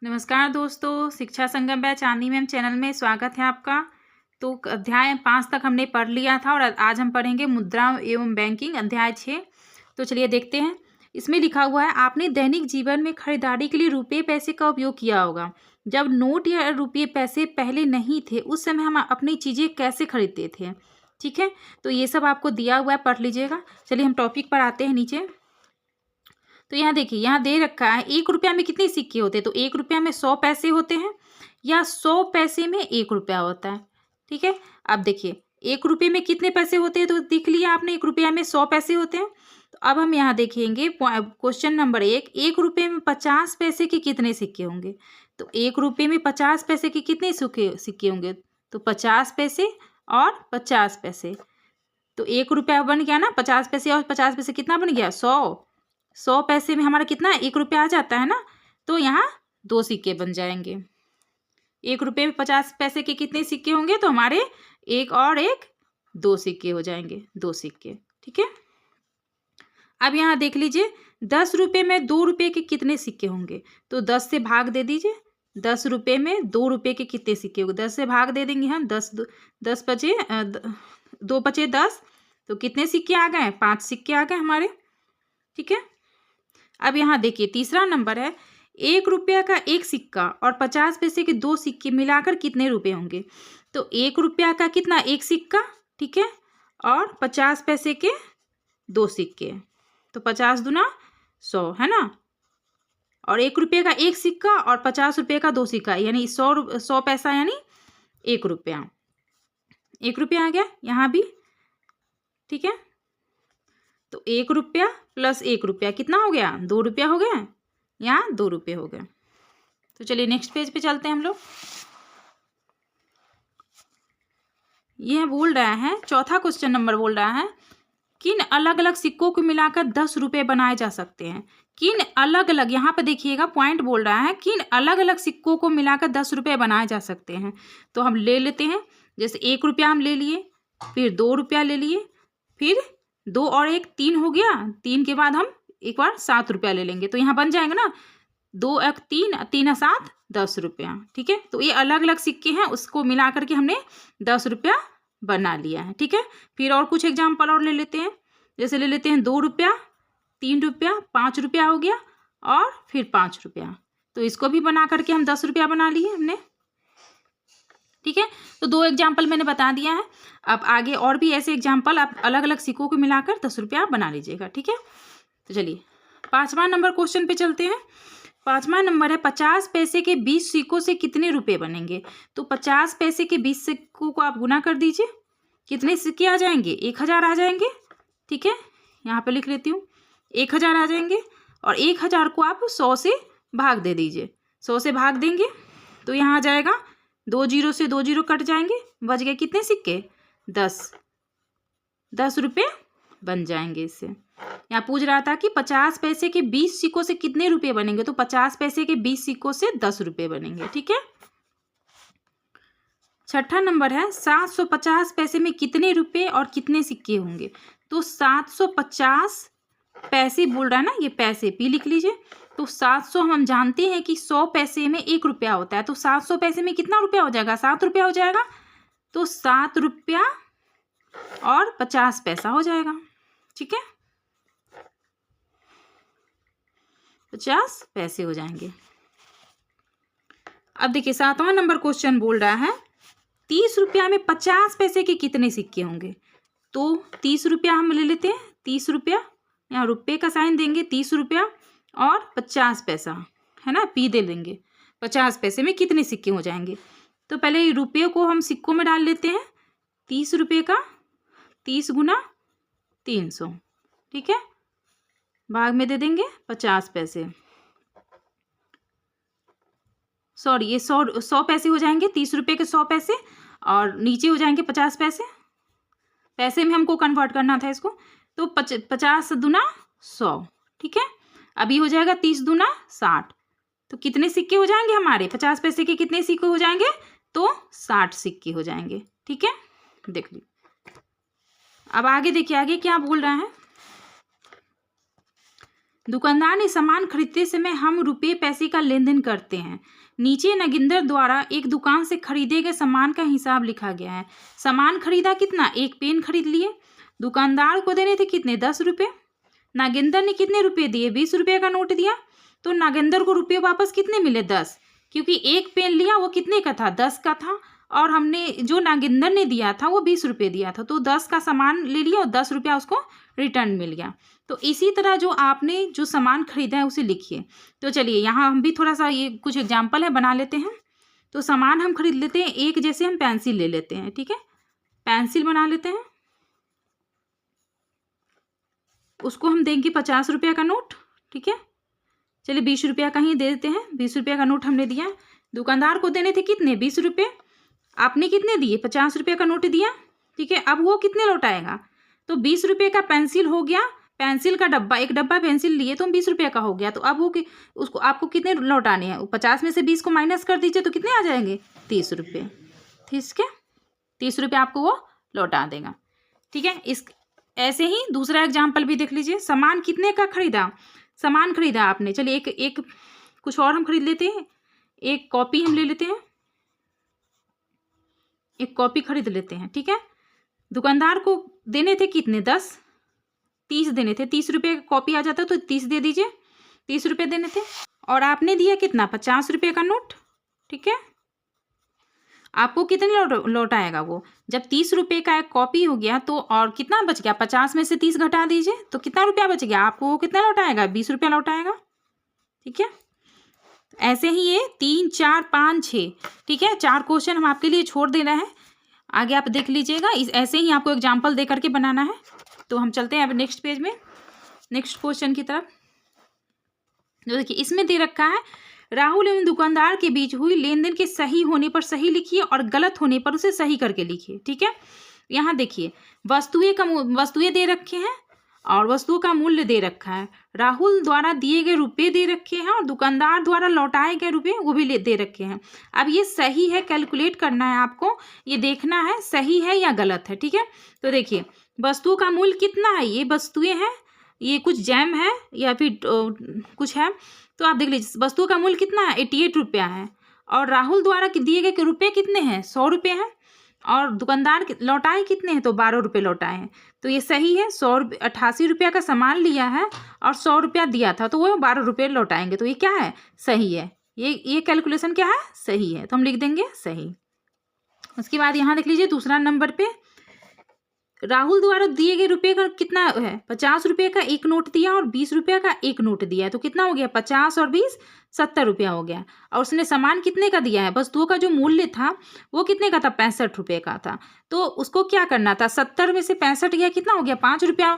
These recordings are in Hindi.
नमस्कार दोस्तों, शिक्षा संगम बैच चांदनी मैम चैनल में स्वागत है आपका। तो अध्याय 5 तक हमने पढ़ लिया था और आज हम पढ़ेंगे मुद्रा एवं बैंकिंग अध्याय 6। तो चलिए देखते हैं। इसमें लिखा हुआ है, आपने दैनिक जीवन में खरीदारी के लिए रुपये पैसे का उपयोग किया होगा। जब नोट या रुपये पैसे पहले नहीं थे उस समय हम अपनी चीज़ें कैसे खरीदते थे। ठीक है, तो ये सब आपको दिया हुआ है, पढ़ लीजिएगा। चलिए हम टॉपिक पर आते हैं नीचे। तो यहाँ देखिए, यहाँ दे रखा है 1 रुपया में कितने सिक्के होते हैं। तो 1 रुपया में 100 पैसे होते हैं या 100 पैसे में 1 रुपया होता है। ठीक है, अब देखिए 1 रुपये में कितने पैसे होते हैं। तो दिख लिया आपने, 1 रुपया में 100 पैसे होते हैं। तो अब हम यहाँ देखेंगे क्वेश्चन नंबर 1 रुपये में 50 पैसे के कितने सिक्के होंगे। तो 1 रुपये में 50 पैसे के कितने सिक्के होंगे। तो 50 पैसे और 50 पैसे। तो 1 रुपया बन गया ना, 50 पैसे और 50 पैसे कितना बन गया, 100 पैसे में हमारा कितना 1 रुपया आ जाता है ना। तो यहाँ 2 सिक्के बन जाएंगे। 1 रुपये में 50 पैसे के कितने सिक्के होंगे। तो हमारे 1 और 1 2 सिक्के हो जाएंगे, 2 सिक्के। ठीक है, अब यहाँ देख लीजिए 10 रुपये में 2 रुपये के कितने सिक्के होंगे। तो 10 से भाग दे दीजिए। 10 रुपये में 2 रुपये के कितने सिक्के होंगे। 10 से भाग दे देंगे हम। 10 बचे 2 बचे 10। तो कितने सिक्के आ गए, 5 सिक्के आ गए हमारे। ठीक है, अब यहाँ देखिए तीसरा नंबर है, 1 रुपया का 1 सिक्का और 50 पैसे के 2 सिक्के मिलाकर कितने रुपए होंगे। तो 1 रुपया का कितना 1 सिक्का, ठीक है, और 50 पैसे के 2 सिक्के। तो 50 दूना 100 है ना। और 1 रुपये का 1 सिक्का और 50 रुपये का 2 सिक्का, यानी 100 पैसा यानी 1 रुपया। 1 रुपया आ गया यहाँ भी। ठीक है, तो 1 रुपया प्लस 1 रुपया कितना हो गया, 2 रुपया हो गया। यहाँ 2 रुपये हो गए। तो चलिए नेक्स्ट पेज पे चलते हैं हम लोग। यह बोल रहा है, चौथा क्वेश्चन नंबर बोल रहा है, किन अलग अलग सिक्कों को मिलाकर 10 रुपये बनाए जा सकते हैं। किन अलग अलग, यहाँ पे देखिएगा पॉइंट बोल रहा है, किन अलग अलग सिक्कों को मिलाकर 10 रुपये बनाए जा सकते हैं। तो हम ले लेते हैं, जैसे 1 रुपया हम ले लिए, फिर 2 रुपया ले लिए, फिर 2 और 1 3 हो गया। 3 के बाद हम एक बार 7 रुपया ले लेंगे। तो यहाँ बन जाएगा ना 2 1 3 3 7 10 रुपया। ठीक है, तो ये अलग अलग सिक्के हैं, उसको मिला करके हमने 10 रुपया बना लिया है। ठीक है, फिर और कुछ एग्जाम्पल और ले लेते हैं। जैसे ले लेते हैं 2 रुपया, 3 रुपया, 5 रुपया हो गया और फिर 5 रुपया। तो इसको भी बना करके हम 10 रुपया बना लिए हमने। ठीक है, तो 2 एग्जाम्पल मैंने बता दिया है। अब आगे और भी ऐसे एग्जाम्पल आप अलग अलग सिक्कों को मिलाकर 10 रुपया बना लीजिएगा। ठीक है, तो चलिए 5वां नंबर क्वेश्चन पे चलते हैं। 5वां नंबर है, 50 पैसे के 20 सिक्कों से कितने रुपए बनेंगे। तो 50 पैसे के 20 सिक्कों को आप गुना कर दीजिए। कितने सिक्के आ जाएंगे, 1000 आ जाएंगे। ठीक है, यहाँ पे लिख लेती हूँ, 1000 आ जाएंगे। और 1000 को आप 100 से भाग दे दीजिए। 100 से भाग देंगे तो यहाँ आ जाएगा 2 जीरो से 2 जीरो कट जाएंगे, बच गए कितने सिक्के, 10 रुपये बन जाएंगे इससे। यहाँ पूछ रहा था कि 50 पैसे के 20 सिक्कों से कितने रुपए बनेंगे। तो 50 पैसे के 20 सिक्कों से 10 रुपये बनेंगे। ठीक है, 6ठा नंबर है, 750 पैसे में कितने रुपए और कितने सिक्के होंगे। तो 750 पैसे बोल रहा है ना, ये पैसे पी लिख लीजिए। तो 700 हम जानते हैं कि 100 पैसे में 1 रुपया होता है। तो 700 पैसे में कितना रुपया हो जाएगा, 7 रुपया हो जाएगा। तो 7 रुपया और 50 पैसा हो जाएगा। ठीक है, 50 पैसे हो जाएंगे। अब देखिए 7वां नंबर क्वेश्चन बोल रहा है, 30 रुपया में 50 पैसे के कितने सिक्के होंगे। तो 30 रुपया हम ले लेते हैं। 30 रुपया, यहाँ रुपये का साइन देंगे, 30 रुपया और 50 पैसा है ना, पी दे लेंगे। 50 पैसे में कितने सिक्के हो जाएंगे। तो पहले रुपये को हम सिक्कों में डाल लेते हैं। 30 रुपये का 30 गुना 300। ठीक है, भाग में दे देंगे 50 पैसे। सॉरी, ये 100 पैसे हो जाएंगे। 30 रुपये के 100 पैसे और नीचे हो जाएंगे 50 पैसे। पैसे में हमको कन्वर्ट करना था इसको। तो 50 दूना 100। ठीक है, अभी हो जाएगा 30 दूना 60। तो कितने सिक्के हो जाएंगे हमारे, 50 पैसे के कितने सिक्के हो जाएंगे। तो 60 सिक्के हो जाएंगे। ठीक है, देख लीजिए। अब आगे देखिए, आगे क्या बोल रहा है, दुकानदार ने सामान खरीदते समय हम रुपये पैसे का लेन देन करते हैं। नीचे नागेंद्र द्वारा एक दुकान से खरीदे गए सामान का हिसाब लिखा गया है। सामान खरीदा कितना, एक पेन खरीद लिए। दुकानदार को देने थे कितने, 10 रुपये। नागेंद्र ने कितने रुपये दिए, 20 रुपये का नोट दिया। तो नागेंद्र को रुपये वापस कितने मिले, 10, क्योंकि एक पेन लिया वो कितने का था, 10 का था, और हमने जो नागेंद्र ने दिया था वो 20 रुपये दिया था, तो 10 का सामान ले लिया और 10 रुपया उसको रिटर्न मिल गया। तो इसी तरह जो आपने जो सामान खरीदा है उसे लिखिए। तो चलिए यहाँ हम भी थोड़ा सा ये कुछ एग्जाम्पल है बना लेते हैं। तो सामान हम खरीद लेते हैं, एक जैसे हम पेंसिल ले लेते हैं, ठीक है, पेंसिल बना लेते हैं, उसको हम देंगे 50 रुपये का नोट, ठीक है। चलिए 20 रुपया का ही दे देते हैं, 20 रुपये का नोट हमने दिया। दुकानदार को देने थे कितने, 20 रुपये, आपने कितने दिए, 50 रुपये का नोट दिया, ठीक है। अब वो कितने लौटाएगा, तो 20 रुपये का पेंसिल हो गया, पेंसिल का डब्बा, एक डब्बा पेंसिल लिए तो 20 रुपये का हो गया। तो अब वो उसको आपको कितने लौटाने हैं, 50 में से 20 को माइनस कर दीजिए तो कितने आ जाएंगे, 30 रुपये, ठीक है, 30 रुपये आपको वो लौटा देगा, ठीक है। इस ऐसे ही दूसरा एग्जाम्पल भी देख लीजिए। सामान कितने का खरीदा, सामान खरीदा आपने, चलिए एक कुछ और हम खरीद लेते हैं, एक कॉपी हम ले लेते हैं, एक कॉपी खरीद लेते हैं, ठीक है। दुकानदार को देने थे कितने, 10, 30 देने थे, 30 रुपये का कॉपी आ जाता तो 30 दे दीजिए, 30 रुपये देने थे, और आपने दिया कितना, 50 रुपये का नोट, ठीक है। आपको कितने लौटाएगा वो, जब 30 रुपये का एक कॉपी हो गया तो और कितना बच गया, 50 में से 30 घटा दीजिए तो कितना रुपया बच गया, आपको वो कितना लौटाएगा, 20 रुपया लौटाएगा, ठीक है। ऐसे ही ये 3, 4, 5, 6, ठीक है, 4 क्वेश्चन हम आपके लिए छोड़ दे रहे हैं, आगे आप देख लीजिएगा। ऐसे ही आपको एग्जाम्पल दे करके बनाना है। तो हम चलते हैं अब नेक्स्ट पेज में, नेक्स्ट क्वेश्चन की तरफ। जो देखिए इसमें दे रखा है, राहुल एवं दुकानदार के बीच हुई लेन देन के सही होने पर सही लिखिए और गलत होने पर उसे सही करके लिखिए, ठीक है। यहाँ देखिए वस्तुएं दे रखे हैं और वस्तुओं का मूल्य दे रखा है। राहुल द्वारा दिए गए रुपये दे रखे हैं और दुकानदार द्वारा लौटाए गए रुपये वो भी दे रखे हैं। अब ये सही है, कैलकुलेट करना है आपको, ये देखना है सही है या गलत है, ठीक है। तो देखिए वस्तुओं का मूल्य कितना है, ये वस्तुएं हैं, ये कुछ जैम है या फिर कुछ है, तो आप देख लीजिए वस्तुओं का मूल्य कितना है, 88 रुपया है, और राहुल द्वारा दिए गए रुपये कितने हैं, 100 रुपये हैं, और दुकानदार लौटाए कितने हैं, तो 12 रुपये लौटाए हैं। तो ये सही है, 88 रुपया का सामान लिया है और 100 रुपया दिया था, तो वो 12 रुपये लौटाएंगे, तो ये क्या है, सही है, ये कैलकुलेशन क्या है, सही है, तो हम लिख देंगे सही। उसके बाद यहाँ देख लीजिए दूसरा नंबर पे, राहुल द्वारा दिए गए रुपये का कितना है, 50 रुपये का एक नोट दिया और 20 रुपये का एक नोट दिया है, तो कितना हो गया, 50 और 20 70 रुपया हो गया। और उसने सामान कितने का दिया है, वस्तुओं का जो मूल्य था वो कितने का था, 65 रुपये का था। तो उसको क्या करना था, 70 में से 65 गया, कितना हो गया, 5 रुपया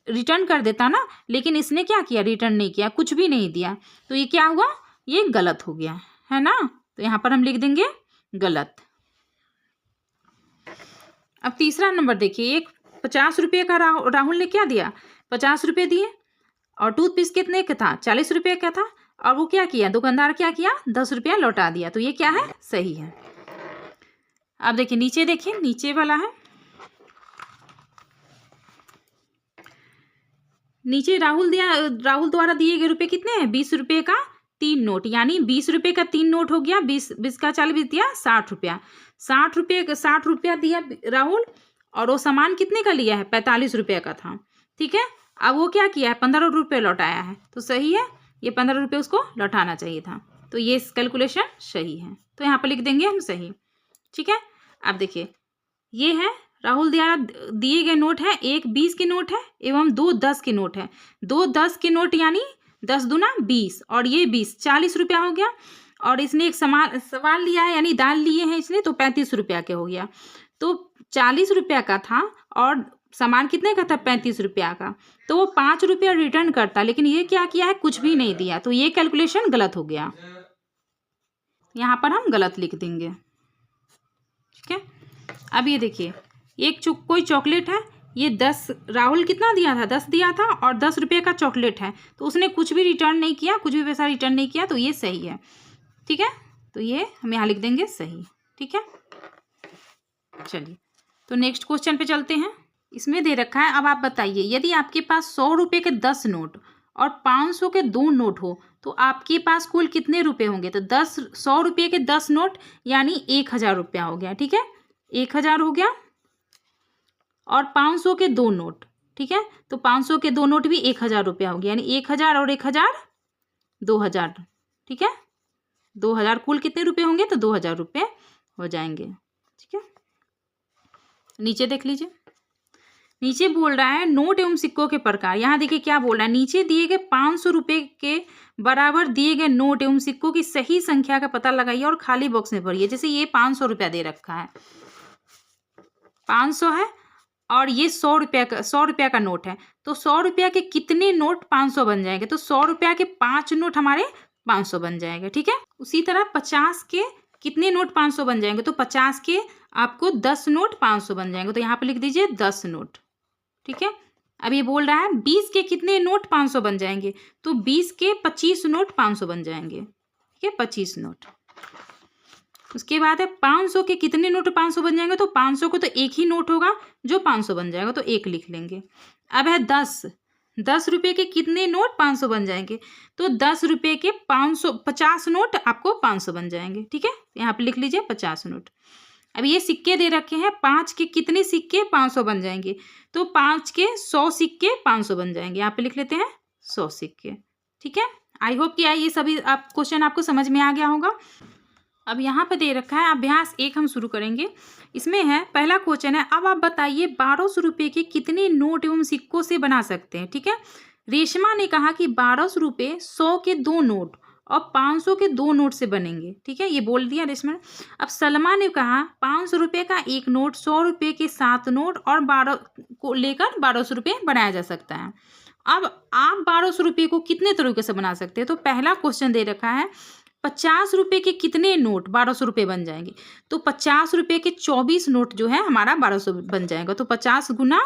रिटर्न कर देता ना, लेकिन इसने क्या किया, रिटर्न नहीं किया, कुछ भी नहीं दिया, तो ये क्या हुआ, ये गलत हो गया है ना। तो यहाँ पर हम लिख देंगे गलत। अब तीसरा नंबर देखिए, एक 50 रुपये का राहुल ने क्या दिया, 50 रुपये दिए, और टूथपिक कितने का था, 40 रुपये का था, और वो क्या किया, दुकानदार क्या किया, 10 रुपया लौटा दिया, तो ये क्या है, सही है। अब देखिए नीचे, देखिए नीचे वाला है, नीचे राहुल द्वारा दिए गए रुपये कितने हैं, 20 रुपये का 3 नोट, यानी 20 रुपये का 3 नोट हो गया, 20 का 40 दिया, 60 रुपया, 60 रुपया दिया राहुल, और वो सामान कितने का लिया है, 45 रुपये का था, ठीक है। अब वो क्या किया है, 15 रुपये लौटाया है, तो सही है, ये 15 रुपये उसको लौटाना चाहिए था, तो ये कैलकुलेशन सही है, तो यहाँ पर लिख देंगे हम सही, ठीक है। अब देखिए ये है राहुल द्वारा दिए गए नोट है, एक 20 के नोट है एवं 2 10 के नोट है, 2 10 के नोट यानी 10 दूना 20, और ये 20 40 रुपया हो गया, और इसने एक सवाल लिया है यानी दाल लिए हैं इसने, तो 35 रुपया के हो गया। तो 40 रुपया का था और सामान कितने का था, 35 रुपया का, तो वो 5 रुपया रिटर्न करता, लेकिन ये क्या किया है, कुछ भी नहीं दिया, तो ये कैलकुलेशन गलत हो गया, यहाँ पर हम गलत लिख देंगे, ठीक है। अब ये देखिए कोई चॉकलेट है, ये 10 राहुल कितना दिया था, 10 दिया था, और 10 रुपये का चॉकलेट है, तो उसने कुछ भी रिटर्न नहीं किया, कुछ भी पैसा रिटर्न नहीं किया, तो ये सही है, ठीक है। तो ये हम यहाँ लिख देंगे सही, ठीक है। चलिए तो नेक्स्ट क्वेश्चन पे चलते हैं। इसमें दे रखा है, अब आप बताइए, यदि आपके पास 100 रुपये के 10 नोट और 500 के 2 नोट हो तो आपके पास कुल कितने रुपए होंगे? तो 100 रुपये के 10 नोट यानी 1000 रुपया हो गया। ठीक है, 1000 हो गया। और 500 के 2 नोट, ठीक है, तो 500 के 2 नोट भी 1000 रुपया हो गया, यानी 1000 और 1000 2000। ठीक है, 2000 कुल कितने रुपए होंगे? तो 2000 रुपये हो जाएंगे। ठीक है, नीचे देख लीजिए, नीचे बोल रहा है नोट एवं सिक्कों के प्रकार। यहाँ देखिए क्या बोल रहा है, नीचे दिए गए 500 रुपये के बराबर दिए गए नोट एवं सिक्कों की सही संख्या का पता लगाइए और खाली बॉक्स में भरिए। जैसे ये 500 रुपया दे रखा है, 500 है और ये 100 रुपया का नोट है, तो 100 रुपया के कितने नोट 500 बन जाएंगे? तो 100 रुपया के 5 नोट हमारे 500 बन जाएंगे। ठीक है, उसी तरह 50 के कितने नोट 500 बन जाएंगे? तो 50 के आपको 10 नोट 500 बन जाएंगे, तो यहाँ पे लिख दीजिए 10 नोट। ठीक है, अब ये बोल रहा है 20 के कितने नोट 500 बन जाएंगे? तो 20 के 25 नोट 500 बन जाएंगे। ठीक है, 25 नोट। उसके बाद है 500 के कितने नोट 500 बन जाएंगे? तो 500 को तो एक ही नोट होगा जो 500 बन जाएगा, तो एक लिख लेंगे। अब है 10 रुपये के कितने नोट 500 बन जाएंगे? तो 10 रुपये के 50 नोट आपको 500 बन जाएंगे। ठीक है, यहाँ पे लिख लीजिए 50 नोट। अब ये सिक्के दे रखे हैं, 5 के कितने सिक्के 500 बन जाएंगे? तो 5 के 100 सिक्के 500 बन जाएंगे, यहाँ पे लिख लेते हैं 100 सिक्के। ठीक है, आई होप कि ये सभी क्वेश्चन आपको समझ में आ गया होगा। अब यहाँ पे दे रखा है अभ्यास 1 हम शुरू करेंगे। इसमें है पहला क्वेश्चन है, अब आप बताइए 1200 रुपये के कितने नोट एवं सिक्कों से बना सकते हैं। ठीक है, रेशमा ने कहा कि 1200 रुपये 100 के 2 नोट और 500 के 2 नोट से बनेंगे। ठीक है, ये बोल दिया रेशमा। अब सलमा ने कहा 500 रुपये का 1 नोट, 100 रुपये के 7 नोट और 12 को लेकर 1200 रुपये बनाया जा सकता है। अब आप 1200 रुपये को कितने तरीके से बना सकते हैं? तो पहला क्वेश्चन दे रखा है 50 रुपये के कितने नोट 1200 रुपये बन जाएंगे? तो 50 रुपये के 24 नोट जो है हमारा 1200 बन जाएगा, तो 50 गुना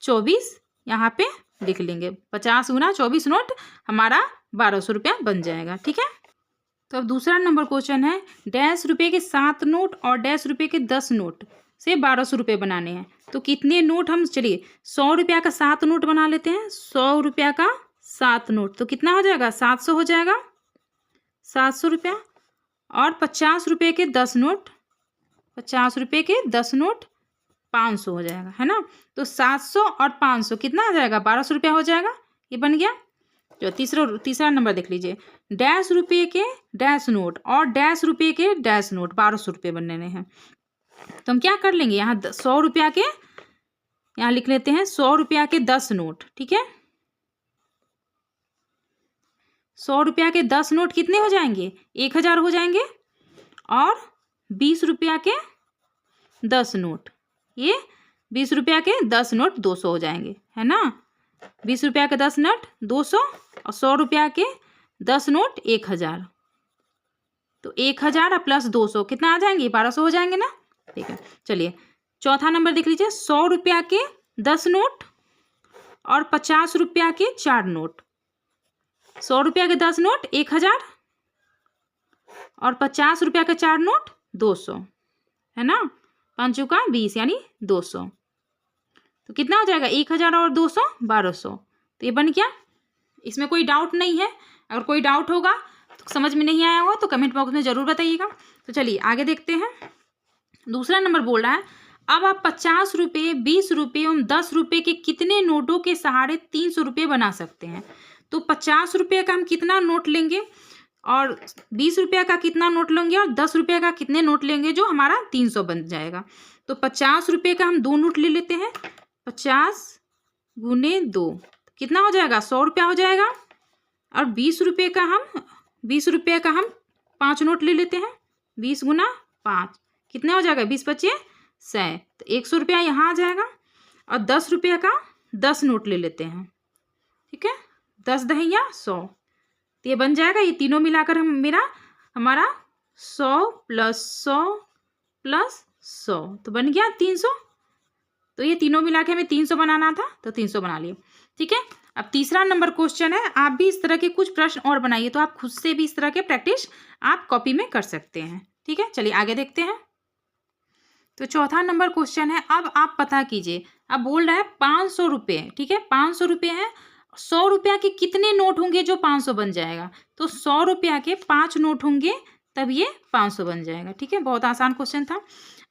24 यहाँ पे लिख लेंगे। 50 गुना 24 नोट हमारा 1200 रुपया बन जाएगा। ठीक है, तो अब दूसरा नंबर क्वेश्चन है, 1.5 रुपये के 7 नोट और 1.5 रुपये के 10 नोट से 1200 रुपये बनाने हैं, तो कितने नोट हम, चलिए 100 रुपया का 7 नोट बना लेते हैं। 100 रुपया का 7 नोट तो कितना हो जाएगा? 700 हो जाएगा, 700 रुपया। और 50 रुपये के 10 नोट, 50 रुपये के 10 नोट 500 हो जाएगा, है ना। तो 700 और 500 कितना आ जाएगा? 1200 रुपया हो जाएगा, ये बन गया। जो तीसरा नंबर देख लीजिए, 1.5 रुपये के 1.5 नोट और 1.5 रुपये के 1.5 नोट 1200 रुपये बनने हैं। तो हम क्या कर लेंगे, यहाँ 100 रुपया के, यहाँ लिख लेते हैं 100 रुपया के 10 नोट। ठीक है, 100 रुपया के 10 नोट कितने हो जाएंगे? 1000 हो जाएंगे। और 20 रुपया के 10 नोट, ये 20 रुपया के 10 नोट 200 हो जाएंगे, है ना। 20 रुपया के 10 नोट 200 और 100 रुपया के 10 नोट 1000, तो 1000 प्लस 200 कितना आ जाएंगे? 1200 हो जाएंगे ना। ठीक है, चलिए चौथा नंबर देख लीजिए, 100 रुपया के 10 नोट और 50 रुपया के 4 नोट। 100 रुपया के 10 नोट 1000 और 50 रुपया के 4 नोट 200, है ना। 5 का 20 यानी 200, तो कितना हो जाएगा? 1000 और 200 1200, तो ये बन गया। इसमें कोई डाउट नहीं है, अगर कोई डाउट होगा तो समझ में नहीं आया होगा तो कमेंट बॉक्स में ज़रूर बताइएगा। तो चलिए आगे देखते हैं। दूसरा नंबर बोल रहा है, अब आप 50 रुपये 20 रुपये एवं 10 रुपये के कितने नोटों के सहारे 300 रुपये बना सकते हैं? तो 50 रुपये का हम कितना नोट लेंगे और 20 रुपये का कितना नोट लेंगे और 10 रुपये का कितने नोट लेंगे जो हमारा 300 बन जाएगा? तो 50 रुपये का हम 2 नोट ले लेते हैं, 50 गुने 2 कितना हो जाएगा? 100 रुपया हो जाएगा। और 20 रुपये का हम 5 नोट ले लेते हैं, 20 गुना 5 कितना हो जाएगा? 20 25 100, तो 100 रुपया यहाँ आ जाएगा। और 10 रुपये का 10 नोट ले लेते हैं, ठीक है, 10 दहिया 100, तो ये बन जाएगा। ये तीनों मिलाकर हमारा 100 प्लस 100 प्लस 100 तो बन गया 300। तो ये तीनों मिला के हमें 300 बनाना था, तो 300 बना लिए। ठीक है, अब तीसरा नंबर क्वेश्चन है, आप भी इस तरह के कुछ प्रश्न और बनाइए, तो आप खुद से भी इस तरह के प्रैक्टिस आप कॉपी में कर सकते हैं। ठीक है, चलिए आगे देखते हैं। तो चौथा नंबर क्वेश्चन है, अब आप पता कीजिए। अब बोल रहा है 500 रुपये, ठीक है, 500 रुपये है, 100 रुपया के कितने नोट होंगे जो 500 बन जाएगा? तो 100 रुपया के 5 नोट होंगे तब ये 500 बन जाएगा। ठीक है, बहुत आसान क्वेश्चन था।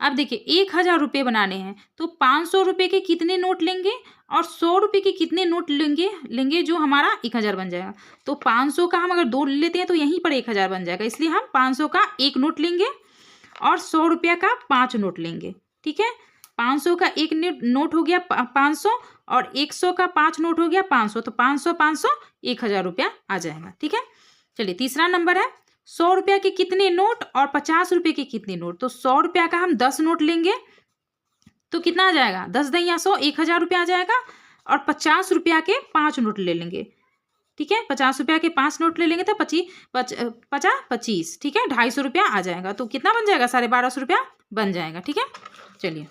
अब देखिए 1000 रुपये बनाने हैं तो 500 रुपये के कितने नोट लेंगे और 100 रुपये के कितने नोट लेंगे जो हमारा 1000 बन जाएगा। तो 500 का हम अगर 2 लेते हैं तो यहीं पर 1000 बन जाएगा, इसलिए हम 500 का 1 नोट लेंगे और 100 रुपया का 5 नोट लेंगे। ठीक है, 500 का 1 नोट हो गया 500 और 100 का 5 नोट हो गया 500, तो 500 500 1000 रुपया आ जाएगा। ठीक है, चलिए तीसरा नंबर है 100 रुपया के कितने नोट और 50 रुपये के कितने नोट। तो 100 रुपया का हम 10 नोट लेंगे तो कितना आ जाएगा, 10 10 या 100 1000 रुपया आ जाएगा और 50 रुपया के 5 नोट ले लेंगे। ठीक है, 50 रुपया के 5 नोट ले लेंगे तो 25, ठीक है, 250 रुपया आ जाएगा। तो कितना बन जाएगा, 1250 रुपया बन जाएगा। ठीक है, चलिए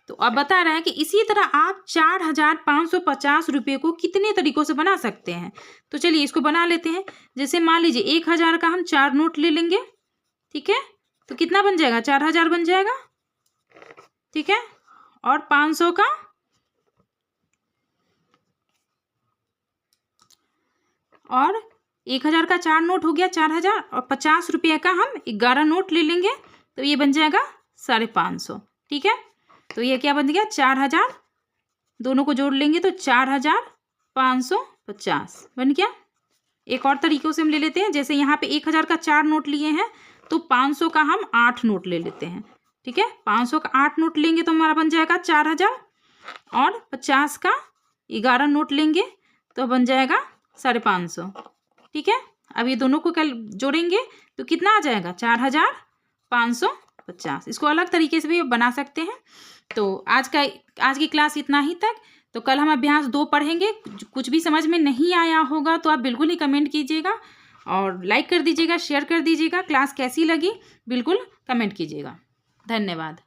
तो अब बता रहा है कि इसी तरह आप 4550 रुपये को कितने तरीकों से बना सकते हैं। तो चलिए इसको बना लेते हैं। जैसे मान लीजिए 1000 का हम 4 नोट ले लेंगे। ठीक है, तो कितना बन जाएगा, 4000 बन जाएगा। ठीक है, और 500 का और 1000 का 4 नोट हो गया 4000 और 50 रुपये का हम 11 नोट ले लेंगे तो ये बन जाएगा 550। ठीक है, तो ये क्या बन गया, 4000, दोनों को जोड़ लेंगे तो 4550 बन गया। एक और तरीकों से हम ले लेते हैं। जैसे यहाँ पे 1000 का 4 नोट लिए हैं तो 500 का हम 8 नोट ले लेते हैं। ठीक है, 500 का 8 नोट लेंगे तो हमारा बन जाएगा 4000 और 50 का 11 नोट लेंगे तो बन जाएगा 550। ठीक है, अब ये दोनों को कल जोड़ेंगे तो कितना आ जाएगा, 4550। इसको अलग तरीके से भी बना सकते हैं। तो आज की क्लास इतना ही तक। तो कल हम अभ्यास 2 पढ़ेंगे। कुछ भी समझ में नहीं आया होगा तो आप बिल्कुल ही कमेंट कीजिएगा और लाइक कर दीजिएगा, शेयर कर दीजिएगा। क्लास कैसी लगी बिल्कुल कमेंट कीजिएगा। धन्यवाद।